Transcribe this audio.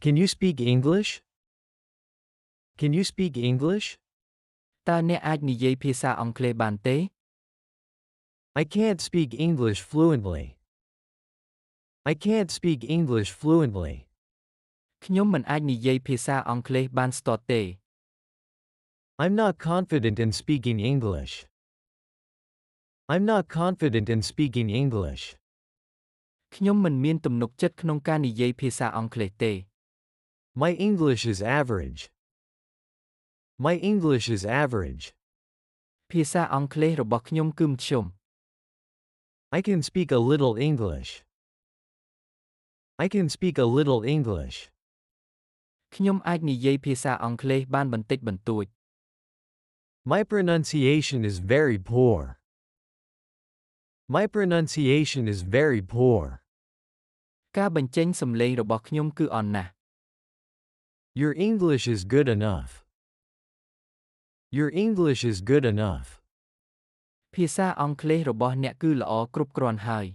Can you speak English? Can you speak English? តើអ្នកអាចនិយាយភាសាអង់គ្លេសបានទេ I can't speak English fluently. I can't speak English fluently. ខ្ញុំមិនអាចនិយាយភាសាអង់គ្លេសបានស្ទាត់ទេ I'm not confident in speaking English. I'm not confident in speaking English. ខ្ញុំមិនមានទំនុកចិត្តក្នុងការនិយាយភាសាអង់គ្លេសទេ My English is average. My English is average. ភាសាអង់គ្លេសរបស់ខ្ញុំគឺមធ្យម I can speak a little English. I can speak a little English. ខ្ញុំអាចនិយាយភាសាអង់គ្លេសបានបន្តិចបន្តួច My pronunciation is very poor. My pronunciation is very poor. ការបញ្ចេញសំឡេងរបស់ខ្ញុំគឺអន់ណាស់ Your English is good enough. Your English is good enough. ភាសាអង់គ្លេសរបស់អ្នកគឺល្អគ្រប់គ្រាន់ហើយ